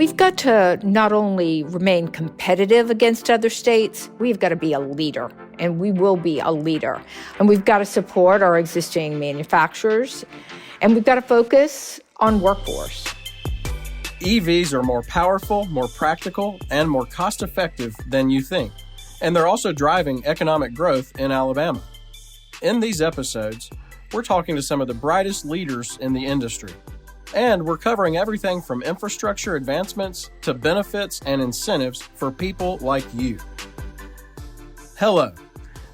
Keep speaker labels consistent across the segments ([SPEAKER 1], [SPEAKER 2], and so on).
[SPEAKER 1] We've got to not only remain competitive against other states, we've got to be a leader, and we will be a leader. And we've got to support our existing manufacturers, and we've got to focus on workforce.
[SPEAKER 2] EVs are more powerful, more practical, and more cost-effective than you think. And they're also driving economic growth in Alabama. In these episodes, we're talking to some of the brightest leaders in the industry. And we're covering everything from infrastructure advancements to benefits and incentives for people like you. Hello.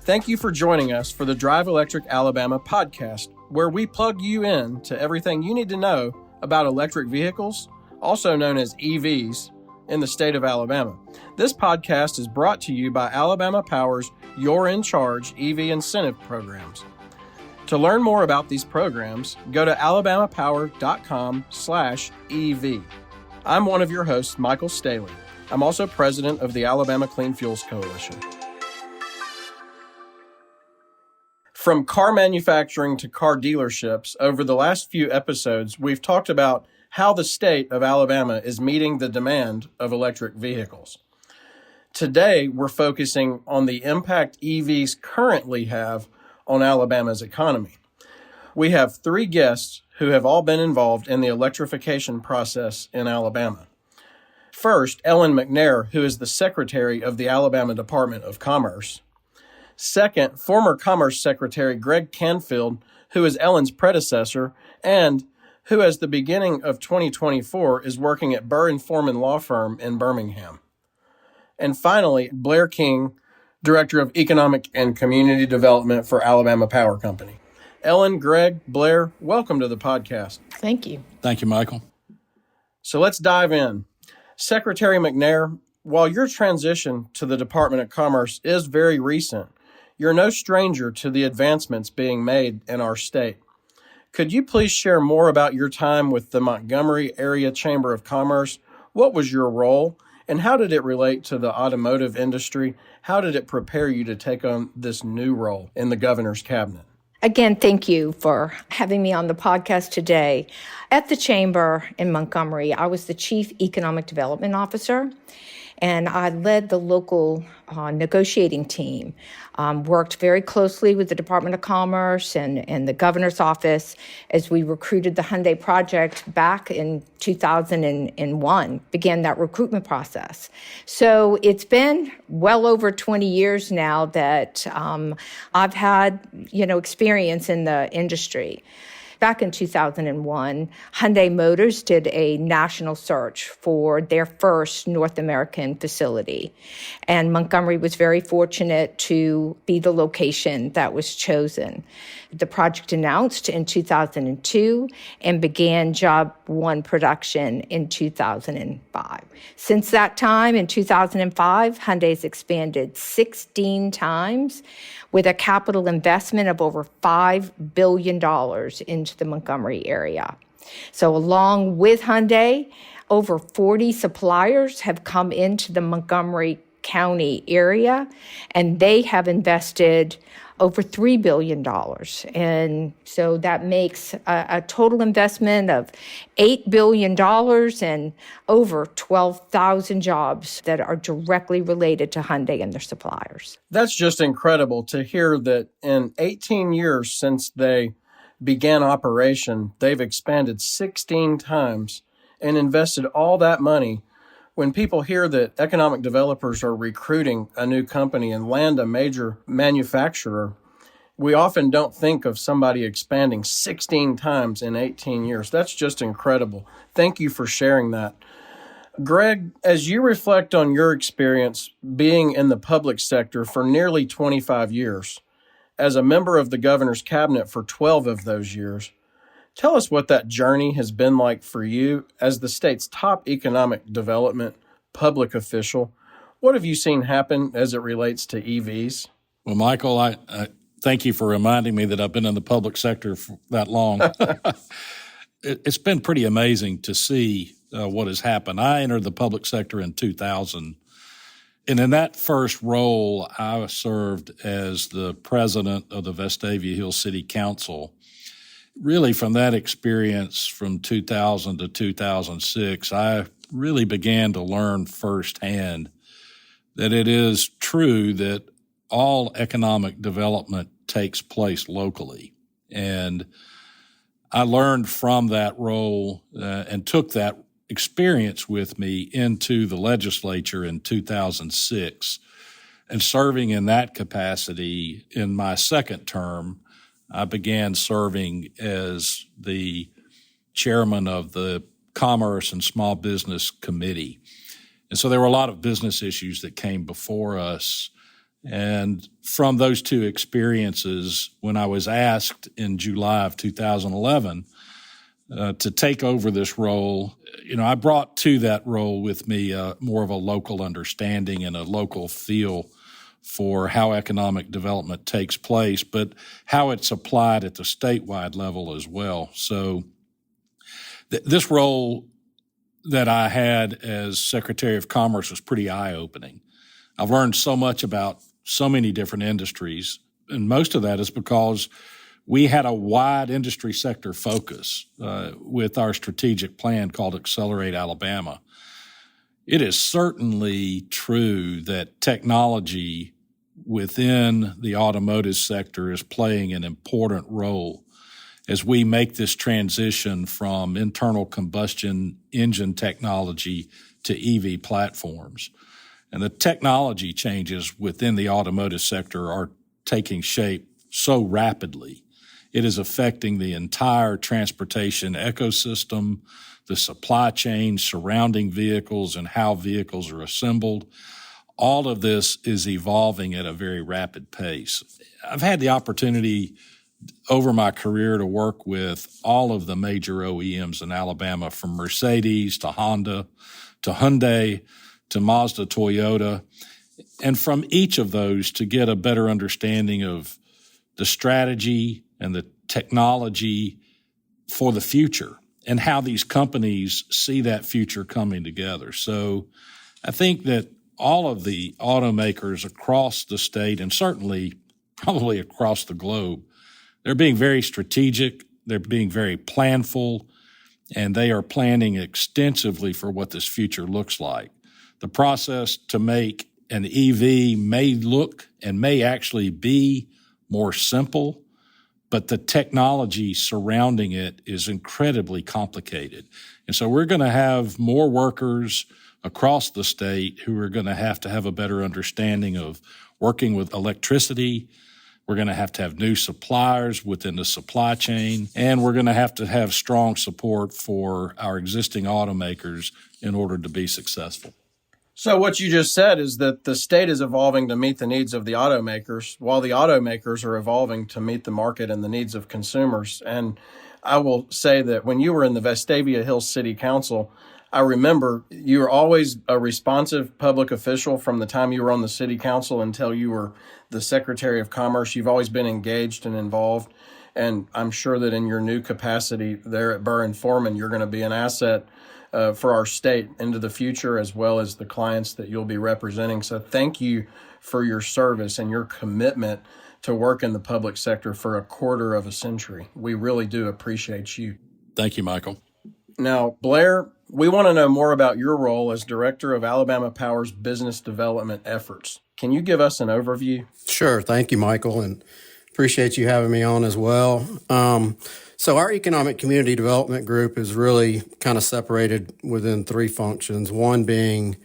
[SPEAKER 2] Thank you for joining us for the Drive Electric Alabama podcast, where we plug you in to everything you need to know about electric vehicles, also known as EVs, in the state of Alabama. This podcast is brought to you by Alabama Power's You're in Charge EV incentive programs. To learn more about these programs, go to alabamapower.com/EV. I'm one of your hosts, Michael Staley. I'm also president of the Alabama Clean Fuels Coalition. From car manufacturing to car dealerships, over the last few episodes, we've talked about how the state of Alabama is meeting the demand of electric vehicles. Today, we're focusing on the impact EVs currently have on Alabama's economy. We have three guests who have all been involved in the electrification process in Alabama. First, Ellen McNair, who is the Secretary of the Alabama Department of Commerce. Second, former Commerce Secretary Greg Canfield, who is Ellen's predecessor and who, as the beginning of 2024, is working at Burr & Foreman Law Firm in Birmingham. And finally, Blair King, Director of Economic and Community Development for Alabama Power Company. Ellen, Greg, Blair, welcome to the podcast.
[SPEAKER 1] Thank you.
[SPEAKER 3] Thank you, Michael.
[SPEAKER 2] So let's dive in. Secretary McNair, while your transition to the Department of Commerce is very recent, you're no stranger to the advancements being made in our state. Could you please share more about your time with the Montgomery Area Chamber of Commerce? What was your role? And how did it relate to the automotive industry? How did it prepare you to take on this new role in the governor's cabinet?
[SPEAKER 1] Again, thank you for having me on the podcast today. At the Chamber in Montgomery, I was the Chief Economic Development Officer, and I led the local negotiating team, worked very closely with the Department of Commerce and the governor's office as we recruited the Hyundai project back in 2001, began that recruitment process. So it's been well over 20 years now that I've had, experience in the industry. Back in 2001, Hyundai Motors did a national search for their first North American facility. And Montgomery was very fortunate to be the location that was chosen. The project announced in 2002 and began Job 1 production in 2005. Since that time, in 2005, Hyundai's expanded 16 times with a capital investment of over $5 billion into the Montgomery area. So along with Hyundai, over 40 suppliers have come into the Montgomery County area, and they have invested over $3 billion. And so that makes a total investment of $8 billion and over 12,000 jobs that are directly related to Hyundai and their suppliers.
[SPEAKER 2] That's just incredible to hear that in 18 years since they began operation, they've expanded 16 times and invested all that money. When people hear that economic developers are recruiting a new company and land a major manufacturer, we often don't think of somebody expanding 16 times in 18 years. That's just incredible. Thank you for sharing that. Greg, as you reflect on your experience being in the public sector for nearly 25 years, as a member of the governor's cabinet for 12 of those years, tell us what that journey has been like for you as the state's top economic development public official. What have you seen happen as it relates to EVs?
[SPEAKER 3] Well, Michael, I thank you for reminding me that I've been in the public sector for that long. It's been pretty amazing to see what has happened. I entered the public sector in 2000, and in that first role, I served as the president of the Vestavia Hills City Council. Really, from that experience from 2000 to 2006, I really began to learn firsthand that it is true that all economic development takes place locally. And I learned from that role and took that experience with me into the legislature in 2006. And serving in that capacity in my second term, I began serving as the chairman of the Commerce and Small Business Committee. And so there were a lot of business issues that came before us. And from those two experiences, when I was asked in July of 2011 to take over this role, I brought to that role with me more of a local understanding and a local feel for how economic development takes place, but how it's applied at the statewide level as well. So this role that I had as Secretary of Commerce was pretty eye-opening. I've learned so much about so many different industries, and most of that is because we had a wide industry sector focus with our strategic plan called Accelerate Alabama. It is certainly true that technology within the automotive sector is playing an important role as we make this transition from internal combustion engine technology to EV platforms. And the technology changes within the automotive sector are taking shape so rapidly. It is affecting the entire transportation ecosystem, the supply chain surrounding vehicles and how vehicles are assembled. All of this is evolving at a very rapid pace. I've had the opportunity over my career to work with all of the major OEMs in Alabama, from Mercedes to Honda to Hyundai to Mazda, Toyota, and from each of those to get a better understanding of the strategy and the technology for the future and how these companies see that future coming together. So I think that all of the automakers across the state, and certainly probably across the globe, they're being very strategic, they're being very planful, and they are planning extensively for what this future looks like. The process to make an EV may look and may actually be more simple, but the technology surrounding it is incredibly complicated. And so we're going to have more workers across the state who are going to have a better understanding of working with electricity. We're going to have new suppliers within the supply chain, and we're going to have strong support for our existing automakers in order to be successful.
[SPEAKER 2] So what you just said is that the state is evolving to meet the needs of the automakers, while the automakers are evolving to meet the market and the needs of consumers. And I will say that when you were in the Vestavia Hills City Council, I remember you were always a responsive public official from the time you were on the city council until you were the Secretary of Commerce. You've always been engaged and involved. And I'm sure that in your new capacity there at Burr and Foreman, you're going to be an asset for our state into the future, as well as the clients that you'll be representing. So thank you for your service and your commitment to work in the public sector for a quarter of a century. We really do appreciate you.
[SPEAKER 3] Thank you, Michael.
[SPEAKER 2] Now, Blair, we want to know more about your role as Director of Alabama Power's business development efforts. Can you give us an overview?
[SPEAKER 4] Sure. Thank you, Michael, and appreciate you having me on as well. So our economic community development group is really kind of separated within three functions, one being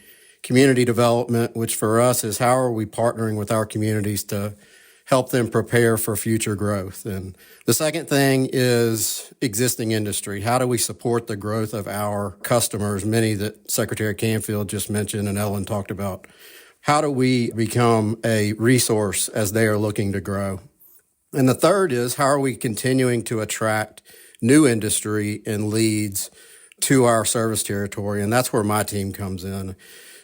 [SPEAKER 4] community development, which for us is how are we partnering with our communities to help them prepare for future growth. And the second thing is existing industry. How do we support the growth of our customers, many that Secretary Canfield just mentioned and Ellen talked about? How do we become a resource as they are looking to grow? And the third is how are we continuing to attract new industry and leads to our service territory? And that's where my team comes in.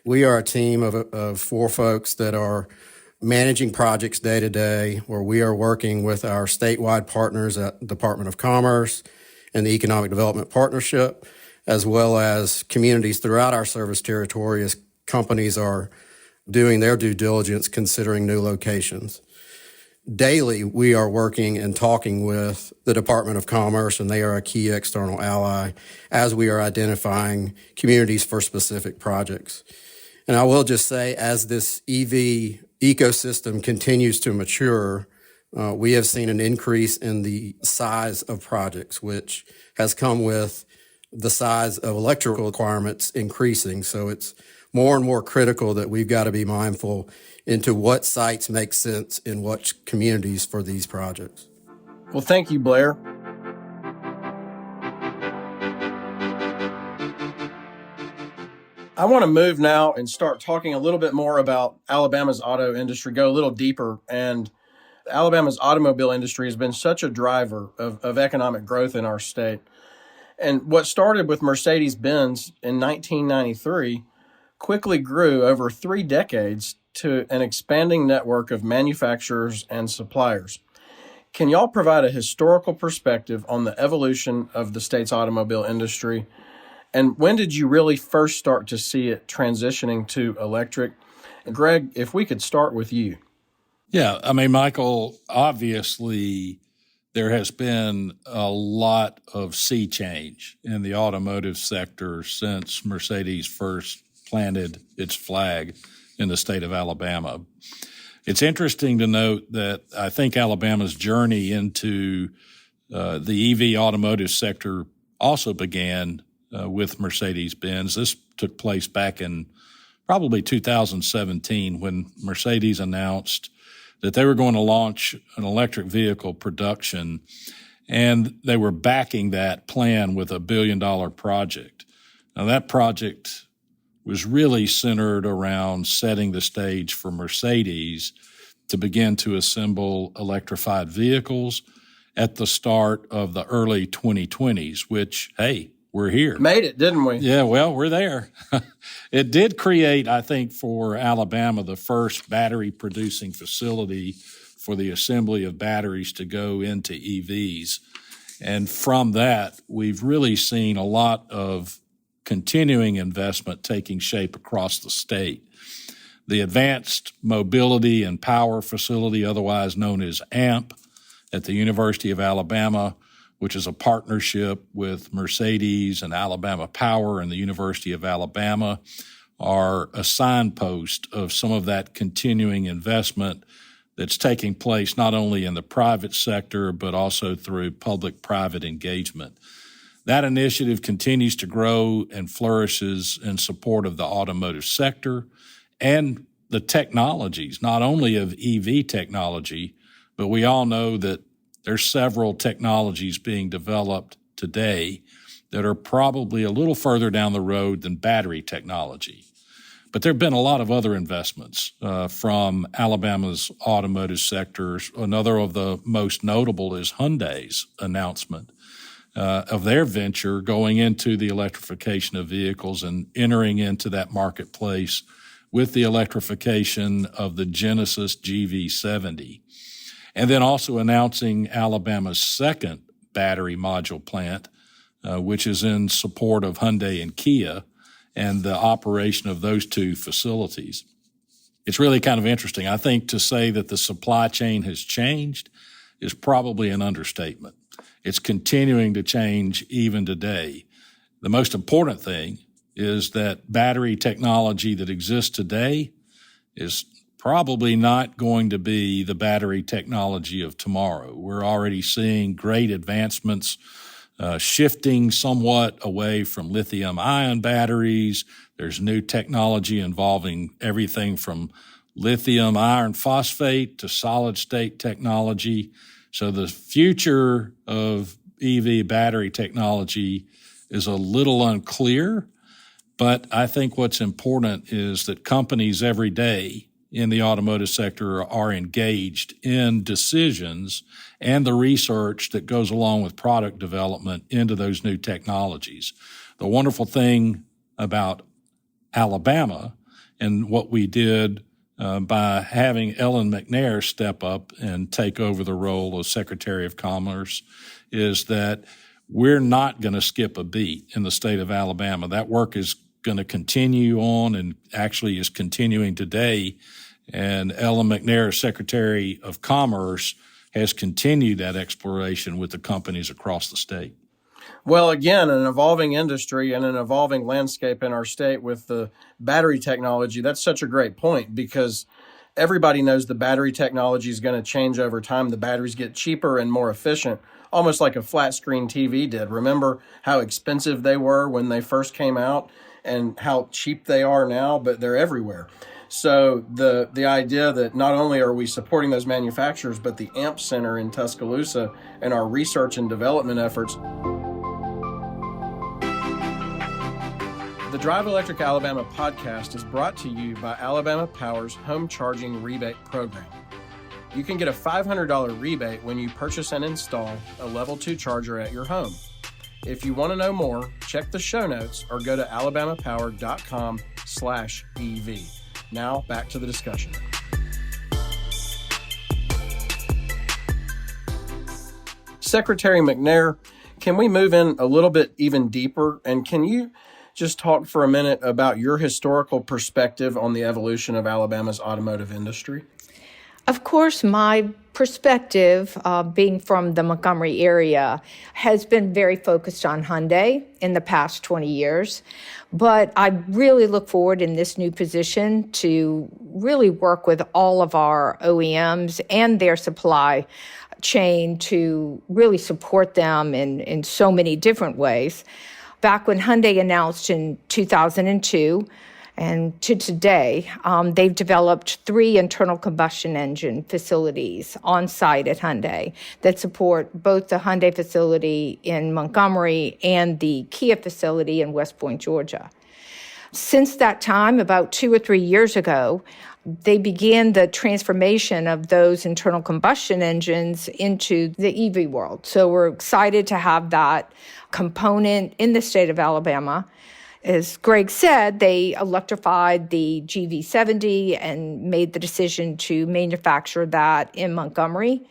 [SPEAKER 4] We are a team of four folks that are managing projects day to day, where we are working with our statewide partners at Department of Commerce and the Economic Development Partnership, as well as communities throughout our service territory as companies are doing their due diligence considering new locations. daily we are working and talking with the Department of Commerce, and they are a key external ally as we are identifying communities for specific projects. And I will just say, as this EV ecosystem continues to mature, we have seen an increase in the size of projects, which has come with the size of electrical requirements increasing. So it's more and more critical that we've got to be mindful into what sites make sense in what communities for these projects.
[SPEAKER 2] Well, thank you, Blair. I want to move now and start talking a little bit more about Alabama's auto industry, go a little deeper. And Alabama's automobile industry has been such a driver of economic growth in our state. And what started with Mercedes-Benz in 1993 quickly grew over 3 decades to an expanding network of manufacturers and suppliers. Can y'all provide a historical perspective on the evolution of the state's automobile industry? And when did you really first start to see it transitioning to electric? Greg, if we could start with you.
[SPEAKER 3] Yeah, I mean, Michael, obviously there has been a lot of sea change in the automotive sector since Mercedes first planted its flag in the state of Alabama. It's interesting to note that I think Alabama's journey into the EV automotive sector also began with Mercedes-Benz. This took place back in probably 2017 when Mercedes announced that they were going to launch an electric vehicle production, and they were backing that plan with $1 billion project. Now, that project was really centered around setting the stage for Mercedes to begin to assemble electrified vehicles at the start of the early 2020s, which, hey, we're here.
[SPEAKER 2] Made it, didn't we?
[SPEAKER 3] Yeah, well, we're there. It did create, I think, for Alabama, the first battery-producing facility for the assembly of batteries to go into EVs. And from that, we've really seen a lot of continuing investment taking shape across the state. The Advanced Mobility and Power Facility, otherwise known as AMP, at the University of Alabama, which is a partnership with Mercedes and Alabama Power and the University of Alabama, are a signpost of some of that continuing investment that's taking place not only in the private sector, but also through public-private engagement. That initiative continues to grow and flourishes in support of the automotive sector and the technologies, not only of EV technology, but we all know that there's several technologies being developed today that are probably a little further down the road than battery technology. But there have been a lot of other investments from Alabama's automotive sectors. Another of the most notable is Hyundai's announcement of their venture going into the electrification of vehicles and entering into that marketplace with the electrification of the Genesis GV70. And then also announcing Alabama's second battery module plant, which is in support of Hyundai and Kia and the operation of those two facilities. It's really kind of interesting. I think to say that the supply chain has changed is probably an understatement. It's continuing to change even today. The most important thing is that battery technology that exists today is probably not going to be the battery technology of tomorrow. We're already seeing great advancements, shifting somewhat away from lithium-ion batteries. There's new technology involving everything from lithium iron phosphate to solid-state technology. So the future of EV battery technology is a little unclear, but I think what's important is that companies every day in the automotive sector are engaged in decisions and the research that goes along with product development into those new technologies. The wonderful thing about Alabama and what we did by having Ellen McNair step up and take over the role of Secretary of Commerce is that we're not going to skip a beat in the state of Alabama. That work is going to continue on and actually is continuing today And Ellen McNair, Secretary of Commerce, has continued that exploration with the companies across the state.
[SPEAKER 2] Well, again, an evolving industry and an evolving landscape in our state with the battery technology. That's such a great point because everybody knows the battery technology is going to change over time. The batteries get cheaper and more efficient, almost like a flat screen TV did. Remember how expensive they were when they first came out and how cheap they are now, but they're everywhere. So the idea that not only are we supporting those manufacturers, but the AMP Center in Tuscaloosa and our research and development efforts. The Drive Electric Alabama podcast is brought to you by Alabama Power's Home Charging Rebate Program. You can get a $500 rebate when you purchase and install a Level 2 charger at your home. If you want to know more, check the show notes or go to alabamapower.com/EV. Now, back to the discussion. Secretary McNair, can we move in a little bit even deeper? And can you just talk for a minute about your historical perspective on the evolution of Alabama's automotive industry?
[SPEAKER 1] Of course, my perspective, being from the Montgomery area, has been very focused on Hyundai in the past 20 years. But I really look forward in this new position to really work with all of our OEMs and their supply chain to really support them in so many different ways. Back when Hyundai announced in 2002, and to today, they've developed 3 internal combustion engine facilities on site at Hyundai that support both the Hyundai facility in Montgomery and the Kia facility in West Point, Georgia. Since that time, about 2 or 3 years ago, they began the transformation of those internal combustion engines into the EV world. So we're excited to have that component in the state of Alabama. As Greg said, they electrified the GV70 and made the decision to manufacture that in Montgomery.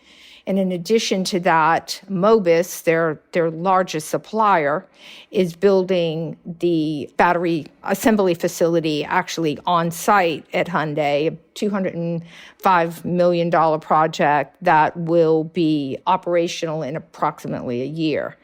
[SPEAKER 1] And in addition to that, Mobis, their largest supplier, is building the battery assembly facility actually on site at Hyundai, a $205 million project that will be operational in approximately a year.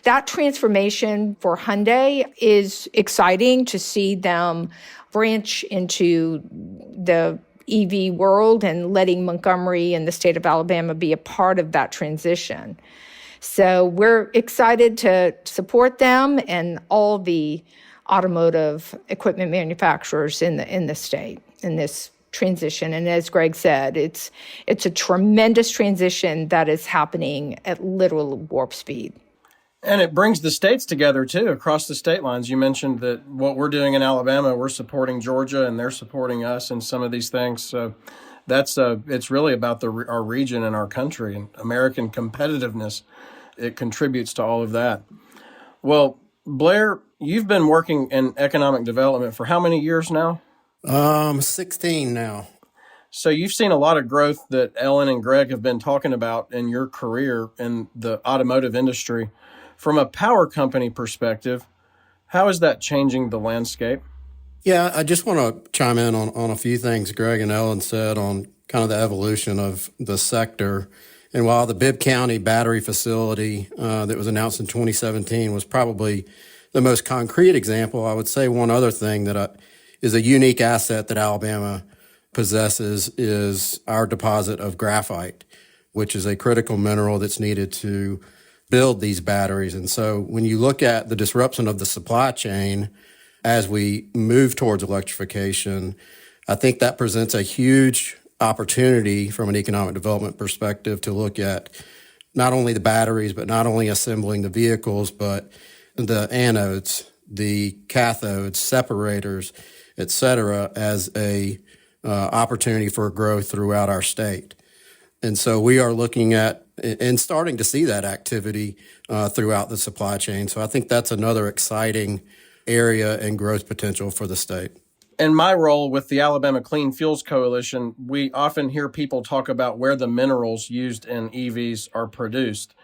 [SPEAKER 1] That transformation for Hyundai is exciting to see them branch into the EV world and letting Montgomery and the state of Alabama be a part of that transition. So we're excited to support them and all the automotive equipment manufacturers in the state in this transition. And as Greg said, it's a tremendous transition that is happening at literal warp speed.
[SPEAKER 2] And it brings the states together, too, across the state lines. You mentioned that what we're doing in Alabama, we're supporting Georgia, and they're supporting us in some of these things. So it's really about our region and our country and American competitiveness. It contributes to all of that. Well, Blair, you've been working in economic development for how many years now?
[SPEAKER 4] 16 now.
[SPEAKER 2] So you've seen a lot of growth that Ellen and Greg have been talking about in your career in the automotive industry. From a power company perspective, how is that changing the landscape?
[SPEAKER 4] Yeah, I just want to chime in on a few things Greg and Ellen said on kind of the evolution of the sector. And while the Bibb County battery facility that was announced in 2017 was probably the most concrete example, I would say one other thing that is a unique asset that Alabama possesses is our deposit of graphite, which is a critical mineral that's needed to build these batteries. And so when you look at the disruption of the supply chain as we move towards electrification, I think that presents a huge opportunity from an economic development perspective to look at not only the batteries, but not only assembling the vehicles, but the anodes, the cathodes, separators, et cetera, as a opportunity for growth throughout our state. And so we are looking at and starting to see that activity throughout the supply chain. So I think that's another exciting area and growth potential for the state.
[SPEAKER 2] In my role with the Alabama Clean Fuels Coalition, we often hear people talk about where the minerals used in EVs are produced.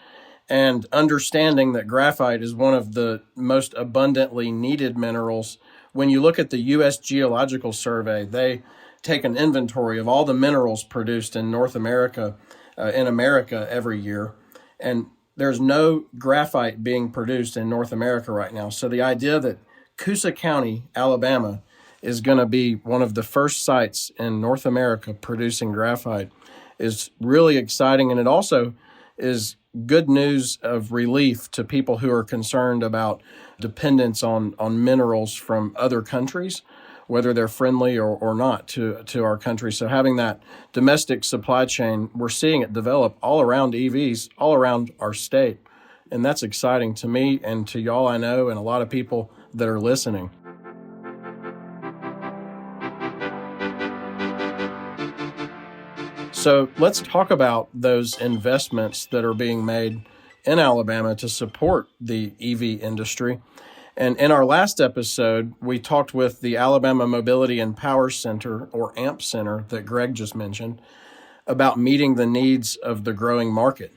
[SPEAKER 2] And understanding that graphite is one of the most abundantly needed minerals. When you look at the U.S. Geological Survey, they take an inventory of all the minerals produced in North America, in America every year, and there's no graphite being produced in North America right now. So the idea that Coosa County, Alabama, is going to be one of the first sites in North America producing graphite is really exciting. And it also is good news of relief to people who are concerned about dependence on minerals from other countries, whether they're friendly or not to our country. So having that domestic supply chain, we're seeing it develop all around EVs, all around our state. And that's exciting to me and to y'all, I know, and a lot of people that are listening. So let's talk about those investments that are being made in Alabama to support the EV industry. And in our last episode, we talked with the Alabama Mobility and Power Center, or AMP Center, that Greg just mentioned, about meeting the needs of the growing market.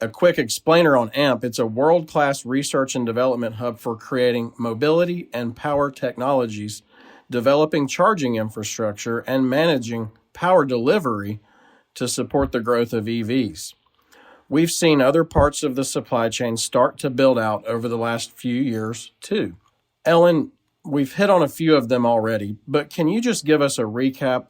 [SPEAKER 2] A quick explainer on AMP, it's a world-class research and development hub for creating mobility and power technologies, developing charging infrastructure, and managing power delivery to support the growth of EVs. We've seen other parts of the supply chain start to build out over the last few years, too. Ellen, we've hit on a few of them already, but can you just give us a recap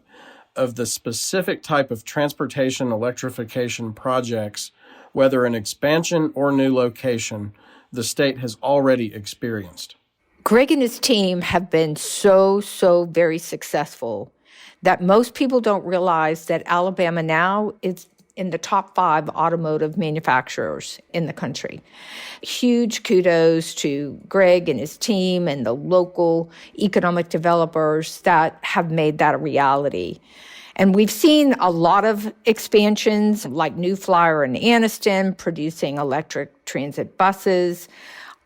[SPEAKER 2] of the specific type of transportation electrification projects, whether an expansion or new location, the state has already experienced?
[SPEAKER 1] Greg and his team have been so very successful that most people don't realize that Alabama now is in the top 5 automotive manufacturers in the country. Huge kudos to Greg and his team and the local economic developers that have made that a reality. And we've seen a lot of expansions like New Flyer in Anniston producing electric transit buses,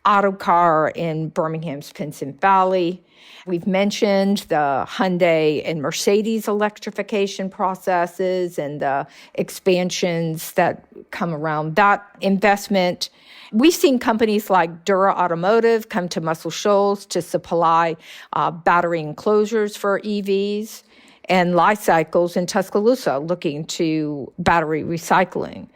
[SPEAKER 1] Autocar in Birmingham's Pinson Valley. We've mentioned the Hyundai and Mercedes electrification processes and the expansions that come around that investment. We've seen companies like Dura Automotive come to Muscle Shoals to supply battery enclosures for EVs, and Li-Cycles in Tuscaloosa looking to battery recycling.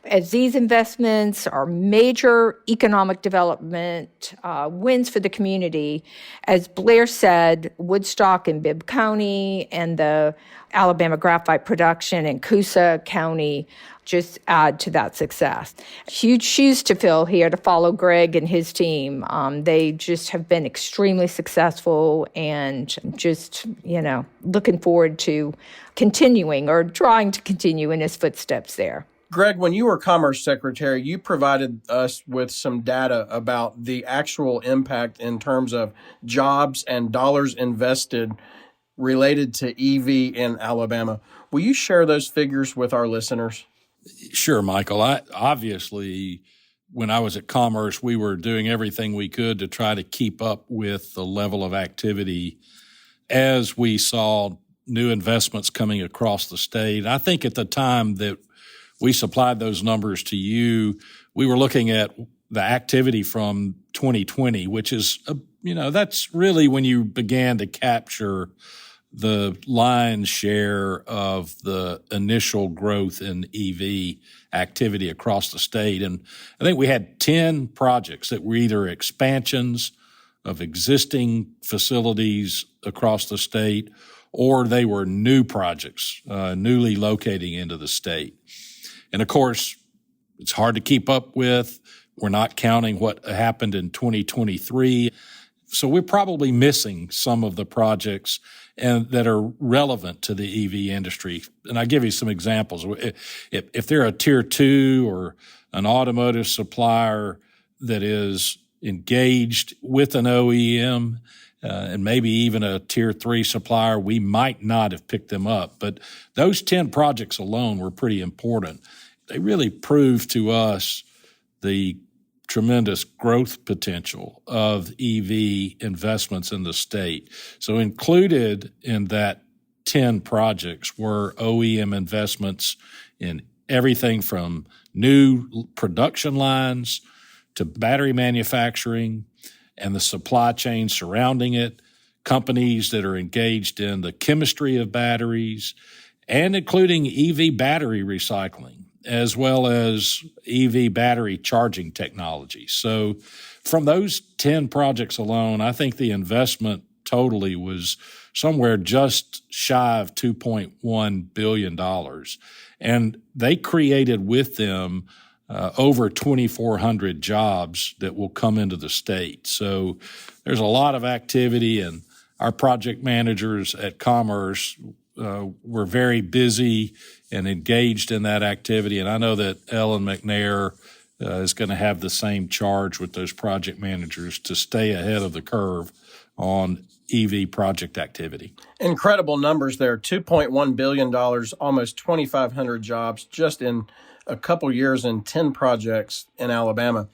[SPEAKER 1] As these investments are major economic development wins for the community, as Blair said, Woodstock and Bibb County and the Alabama graphite production in Coosa County just add to that success. Huge shoes to fill here to follow Greg and his team. They just have been extremely successful and just, looking forward to continuing or trying to continue in his footsteps there.
[SPEAKER 2] Greg, when you were Commerce Secretary, you provided us with some data about the actual impact in terms of jobs and dollars invested related to EV in Alabama. Will you share those figures with our listeners?
[SPEAKER 3] Sure, Michael. Obviously, when I was at Commerce, we were doing everything we could to try to keep up with the level of activity as we saw new investments coming across the state. I think at the time that we supplied those numbers to you, we were looking at the activity from 2020, which is, that's really when you began to capture the lion's share of the initial growth in EV activity across the state. And I think we had 10 projects that were either expansions of existing facilities across the state, or they were new projects, newly locating into the state. And of course, it's hard to keep up with. We're not counting what happened in 2023. So we're probably missing some of the projects that are relevant to the EV industry. And I'll give you some examples. If they're a tier 2 or an automotive supplier that is engaged with an OEM, and maybe even a tier 3 supplier, we might not have picked them up. But those 10 projects alone were pretty important. They really proved to us the tremendous growth potential of EV investments in the state. So included in that 10 projects were OEM investments in everything from new production lines to battery manufacturing and the supply chain surrounding it, companies that are engaged in the chemistry of batteries, and including EV battery recycling, as well as EV battery charging technology. So from those 10 projects alone, I think the investment totally was somewhere just shy of $2.1 billion. And they created with them over 2,400 jobs that will come into the state. So there's a lot of activity, and our project managers at Commerce were very busy and engaged in that activity. And I know that Ellen McNair is going to have the same charge with those project managers to stay ahead of the curve on EV project activity.
[SPEAKER 2] Incredible numbers there. $2.1 billion, almost 2,500 jobs just in a couple years and 10 projects in Alabama.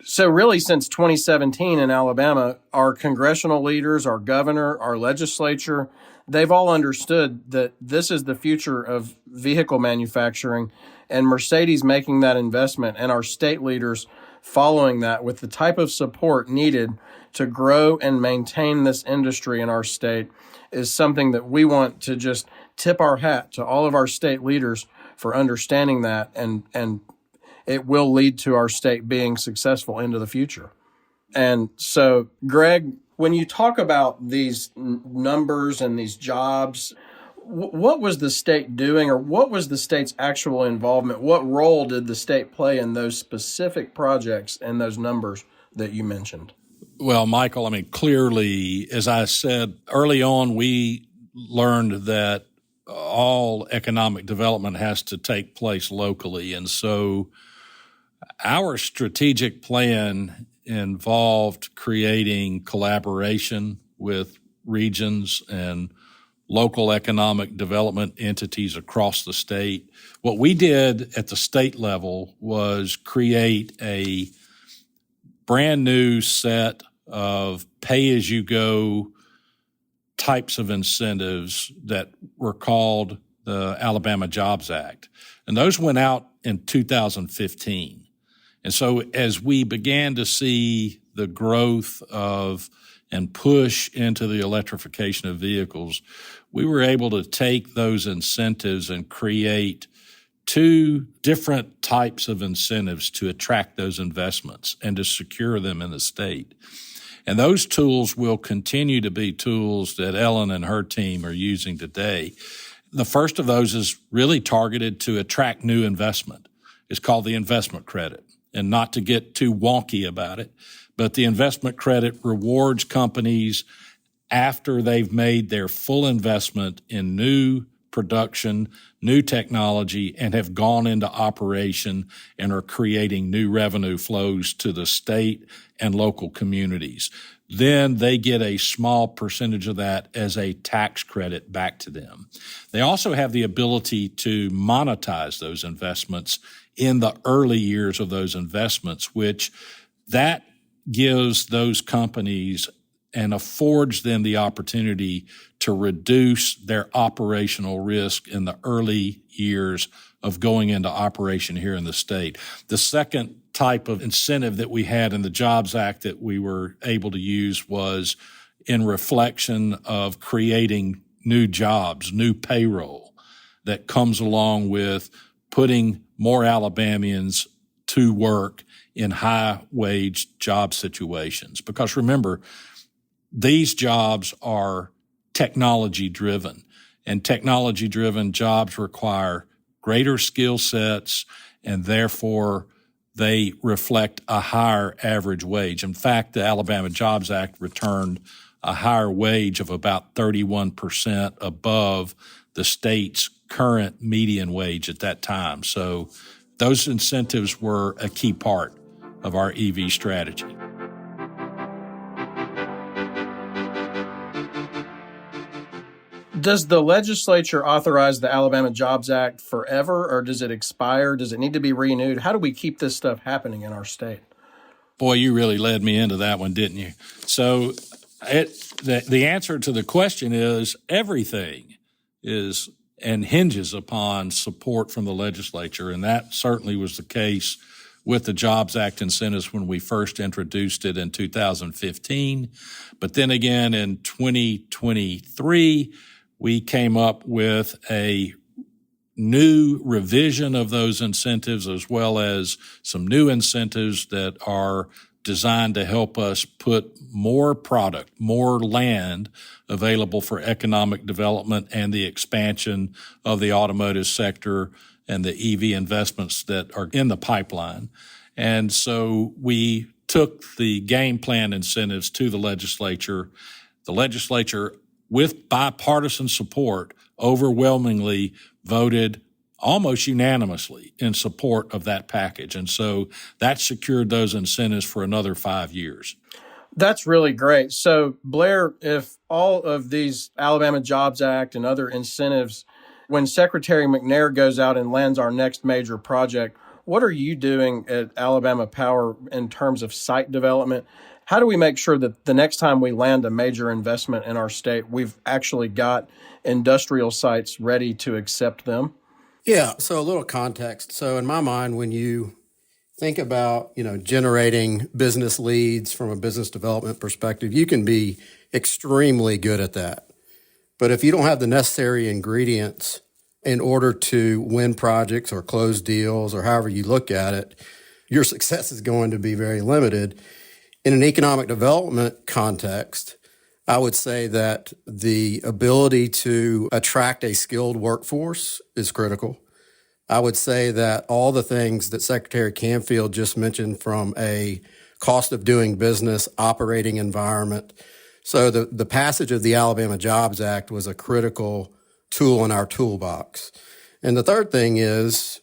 [SPEAKER 2] So really, since 2017 in Alabama, our congressional leaders, our governor, our legislature, they've all understood that this is the future of vehicle manufacturing, and Mercedes making that investment and our state leaders following that with the type of support needed to grow and maintain this industry in our state is something that we want to just tip our hat to all of our state leaders for understanding that, and it will lead to our state being successful into the future. And so, Greg, when you talk about these numbers and these jobs, what was the state doing, or what was the state's actual involvement? What role did the state play in those specific projects and those numbers that you mentioned?
[SPEAKER 3] Well, Michael, I mean, clearly, as I said early on, we learned that all economic development has to take place locally. And so our strategic plan involved creating collaboration with regions and local economic development entities across the state. What we did at the state level was create a brand new set of pay-as-you-go types of incentives that were called the Alabama Jobs Act. And those went out in 2015. And so as we began to see the growth of and push into the electrification of vehicles, we were able to take those incentives and create two different types of incentives to attract those investments and to secure them in the state. And those tools will continue to be tools that Ellen and her team are using today. The first of those is really targeted to attract new investment. It's called the investment credit. And not to get too wonky about it, but the investment credit rewards companies after they've made their full investment in new production, new technology, and have gone into operation and are creating new revenue flows to the state and local communities. Then they get a small percentage of that as a tax credit back to them. They also have the ability to monetize those investments in the early years of those investments, which that gives those companies and affords them the opportunity to reduce their operational risk in the early years of going into operation here in the state. The second type of incentive that we had in the Jobs Act that we were able to use was in reflection of creating new jobs, new payroll that comes along with putting more Alabamians to work in high-wage job situations. Because remember, these jobs are technology-driven, and technology-driven jobs require greater skill sets, and therefore they reflect a higher average wage. In fact, the Alabama Jobs Act returned a higher wage of about 31% above the state's current median wage at that time. So those incentives were a key part of our EV strategy.
[SPEAKER 2] Does the legislature authorize the Alabama Jobs Act forever, or does it expire? Does it need to be renewed? How do we keep this stuff happening in our state?
[SPEAKER 3] Boy, you really led me into that one, didn't you? So the answer to the question is everything is and hinges upon support from the legislature, and that certainly was the case with the Jobs Act incentives when we first introduced it in 2015. But then again in 2023, we came up with a new revision of those incentives, as well as some new incentives that are designed to help us put more product, more land available for economic development and the expansion of the automotive sector and the EV investments that are in the pipeline. And so we took the game plan incentives to the legislature. The legislature, with bipartisan support, overwhelmingly voted almost unanimously in support of that package. And so that secured those incentives for another 5 years.
[SPEAKER 2] That's really great. So, Blair, if all of these Alabama Jobs Act and other incentives, when Secretary McNair goes out and lands our next major project, what are you doing at Alabama Power in terms of site development? How do we make sure that the next time we land a major investment in our state, we've actually got industrial sites ready to accept them?
[SPEAKER 4] Yeah, so a little context. So in my mind, when you think about, generating business leads from a business development perspective, you can be extremely good at that. But if you don't have the necessary ingredients in order to win projects or close deals or however you look at it, your success is going to be very limited. In an economic development context, I would say that the ability to attract a skilled workforce is critical. I would say that all the things that Secretary Canfield just mentioned from a cost of doing business, operating environment. So the passage of the Alabama Jobs Act was a critical tool in our toolbox. And the third thing is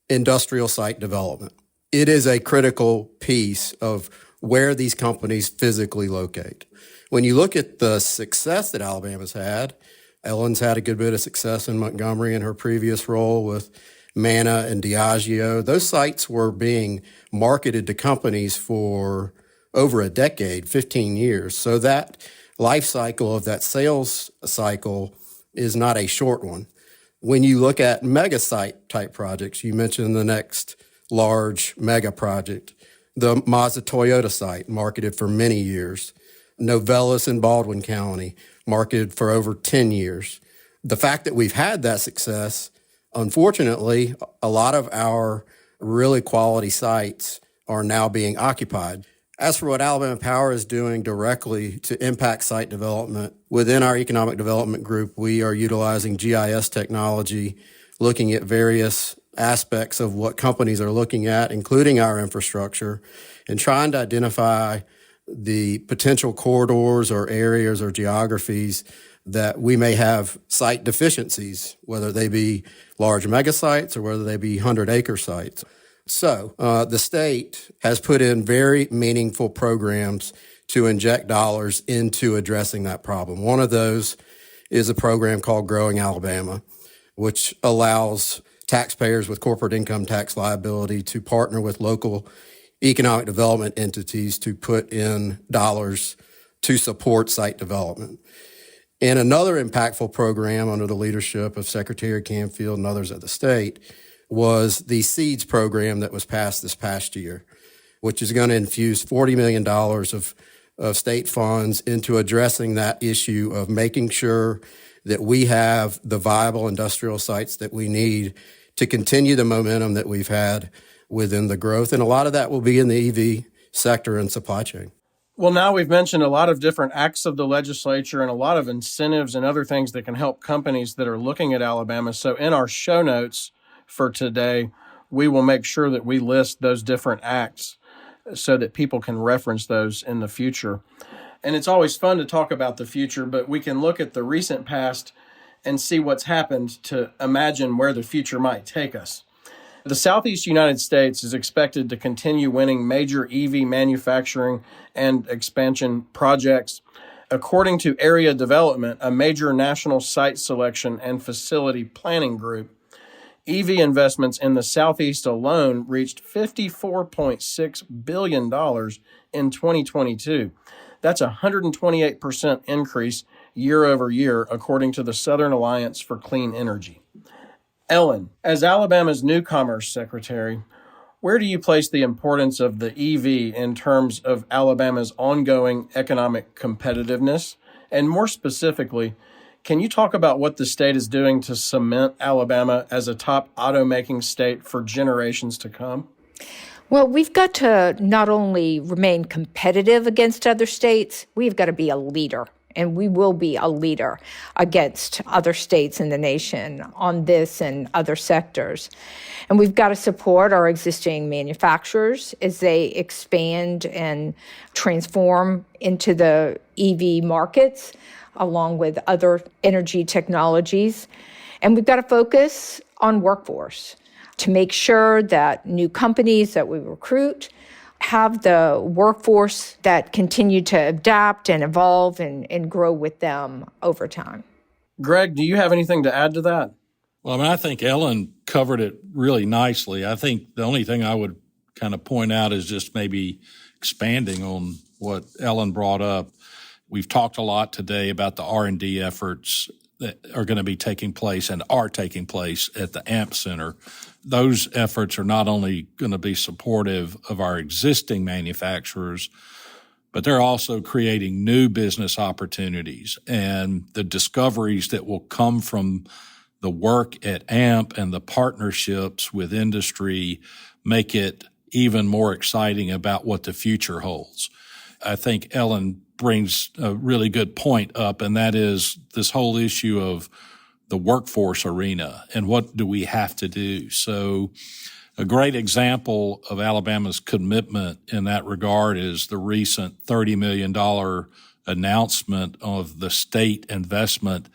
[SPEAKER 4] industrial site development. It is a critical piece of where these companies physically locate. When you look at the success that Alabama's had, Ellen's had a good bit of success in Montgomery in her previous role with Manna and Diageo. Those sites were being marketed to companies for over a decade, 15 years. So that life cycle of that sales cycle is not a short one. When you look at mega site type projects, you mentioned the next large mega project, the Mazda Toyota site, marketed for many years. Novellis in Baldwin County, marketed for over 10 years. The fact that we've had that success, unfortunately, a lot of our really quality sites are now being occupied. As for what Alabama Power is doing directly to impact site development, within our economic development group, we are utilizing GIS technology, looking at various aspects of what companies are looking at, including our infrastructure, and trying to identify the potential corridors or areas or geographies that we may have site deficiencies, whether they be large mega sites or whether they be 100-acre sites. So the state has put in very meaningful programs to inject dollars into addressing that problem. One of those is a program called Growing Alabama, which allows taxpayers with corporate income tax liability to partner with local economic development entities to put in dollars to support site development. And another impactful program under the leadership of Secretary Canfield and others at the state was the SEEDS program that was passed this past year, which is going to infuse $40 million of state funds into addressing that issue of making sure that we have the viable industrial sites that we need to continue the momentum that we've had within the growth. And a lot of that will be in the EV sector and supply chain.
[SPEAKER 2] Well, now we've mentioned a lot of different acts of the legislature and a lot of incentives and other things that can help companies that are looking at Alabama. So in our show notes for today, we will make sure that we list those different acts so that people can reference those in the future. And it's always fun to talk about the future, but we can look at the recent past and see what's happened to imagine where the future might take us. The Southeast United States is expected to continue winning major EV manufacturing and expansion projects. According to Area Development, a major national site selection and facility planning group, EV investments in the Southeast alone reached $54.6 billion in 2022. That's a 128% increase year over year, according to the Southern Alliance for Clean Energy. Ellen, as Alabama's new Commerce Secretary, Where do you place the importance of the EV in terms of Alabama's ongoing economic competitiveness? And more specifically, can you talk about what the state is doing to cement Alabama as a top automaking state for generations to come?
[SPEAKER 1] Well, we've got to not only remain competitive against other states, we've got to be a leader. And we will be a leader against other states in the nation on this and other sectors. And we've got to support our existing manufacturers as they expand and transform into the EV markets, along with other energy technologies. And we've got to focus on workforce to make sure that new companies that we recruit have the workforce that continue to adapt and evolve and grow with them over time.
[SPEAKER 2] Greg, do you have anything to add to that?
[SPEAKER 3] Well, I mean, I think Ellen covered it really nicely. I think the only thing I would kind of point out is just maybe expanding on what Ellen brought up. We've talked a lot today about the R&D efforts that are going to be taking place and are taking place at the AMP Center. Those efforts are not only going to be supportive of our existing manufacturers, but they're also creating new business opportunities. And the discoveries that will come from the work at AMP and the partnerships with industry make it even more exciting about what the future holds. I think Ellen brings a really good point up, and that is this whole issue of the workforce arena and what do we have to do. So a great example of Alabama's commitment in that regard is the recent $30 million announcement of the state investment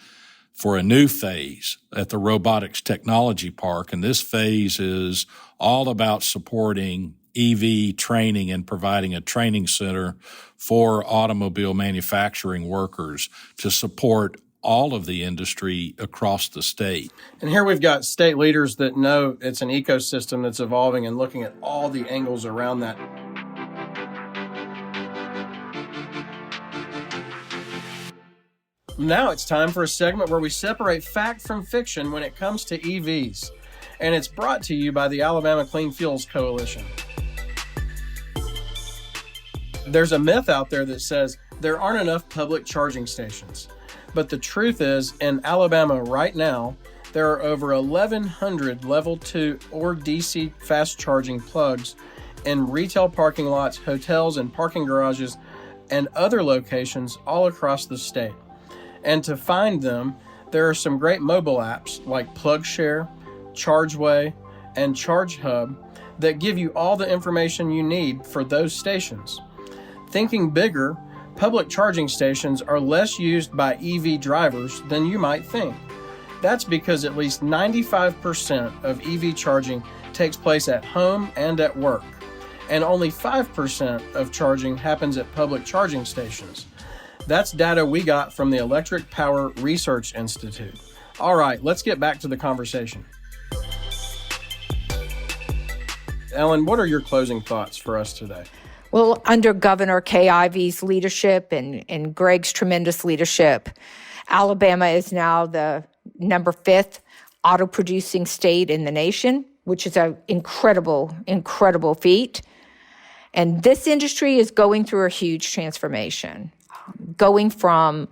[SPEAKER 3] for a new phase at the Robotics Technology Park. And this phase is all about supporting EV training and providing a training center for automobile manufacturing workers to support all of the industry across the state.
[SPEAKER 2] And here we've got state leaders that know it's an ecosystem that's evolving and looking at all the angles around that. Now it's time for a segment where we separate fact from fiction when it comes to EVs. And it's brought to you by the Alabama Clean Fuels Coalition. There's a myth out there that says there aren't enough public charging stations. But the truth is, in Alabama right now, there are over 1,100 Level 2 or DC fast charging plugs in retail parking lots, hotels, and parking garages, and other locations all across the state. And to find them, there are some great mobile apps like PlugShare, ChargeWay, and ChargeHub that give you all the information you need for those stations. Thinking bigger, public charging stations are less used by EV drivers than you might think. That's because at least 95% of EV charging takes place at home and at work, and only 5% of charging happens at public charging stations. That's data we got from the Electric Power Research Institute. All right, let's get back to the conversation. Ellen, what are your closing thoughts for us today?
[SPEAKER 1] Well, under Governor Kay Ivey's leadership and Greg's tremendous leadership, Alabama is now the number 5th auto-producing state in the nation, which is an incredible, incredible feat. And this industry is going through a huge transformation, going from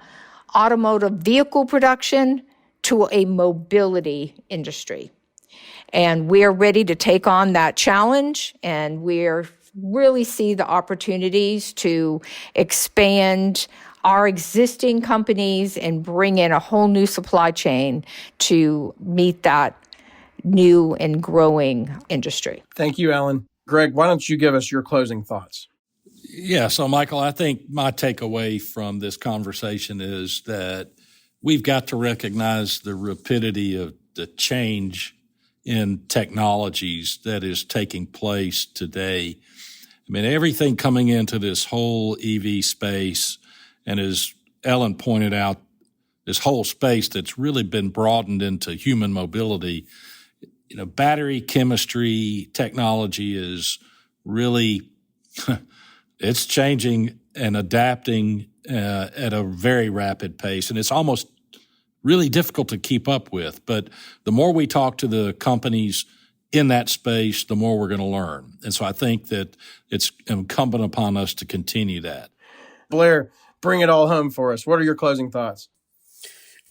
[SPEAKER 1] automotive vehicle production to a mobility industry. And we're ready to take on that challenge, and we're really see the opportunities to expand our existing companies and bring in a whole new supply chain to meet that new and growing industry.
[SPEAKER 2] Thank you, Ellen. Greg, why don't you give us your closing thoughts?
[SPEAKER 3] Yeah, so Michael, I think my takeaway from this conversation is that we've got to recognize the rapidity of the change in technologies that is taking place today. I mean, everything coming into this whole EV space, and as Ellen pointed out, this whole space that's really been broadened into human mobility, battery chemistry technology is really, it's changing and adapting at a very rapid pace, and it's almost really difficult to keep up with. But the more we talk to the companies in that space, the more we're going to learn. And so I think that it's incumbent upon us to continue that.
[SPEAKER 2] Blair, bring it all home for us. What are your closing thoughts?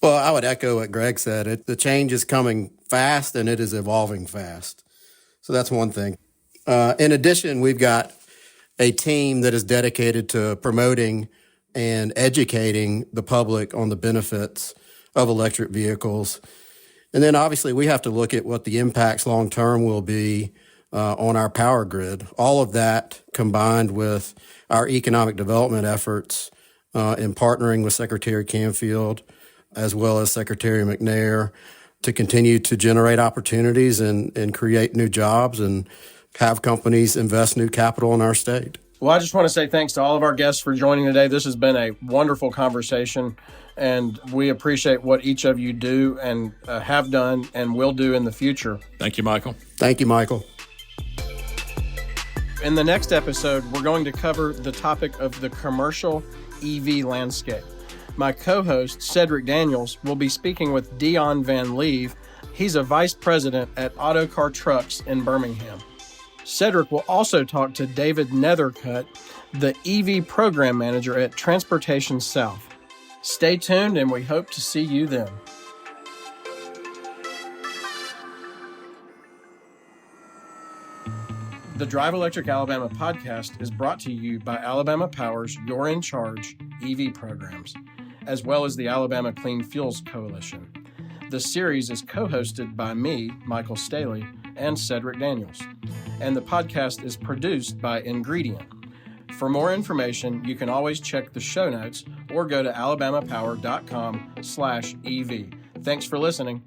[SPEAKER 4] Well, I would echo what Greg said. The change is coming fast and it is evolving fast. So that's one thing. In addition, we've got a team that is dedicated to promoting and educating the public on the benefits of electric vehicles. And then obviously we have to look at what the impacts long term will be on our power grid. All of that combined with our economic development efforts in partnering with Secretary Canfield as well as Secretary McNair to continue to generate opportunities and create new jobs and have companies invest new capital in our state.
[SPEAKER 2] Well, I just want to say thanks to all of our guests for joining today. This has been a wonderful conversation, and we appreciate what each of you do and have done and will do in the future.
[SPEAKER 3] Thank you, Michael.
[SPEAKER 4] Thank you, Michael.
[SPEAKER 2] In the next episode, we're going to cover the topic of the commercial EV landscape. My co-host, Cedric Daniels, will be speaking with Dion Van Leeve. He's a vice president at Autocar Trucks in Birmingham. Cedric will also talk to David Nethercutt, the EV program manager at Transportation South. Stay tuned, and we hope to see you then. The Drive Electric Alabama podcast is brought to you by Alabama Power's You're in Charge EV programs, as well as the Alabama Clean Fuels Coalition. The series is co-hosted by me, Michael Staley, and Cedric Daniels, and the podcast is produced by Ingredient. For more information, you can always check the show notes or go to alabamapower.com/EV. Thanks for listening.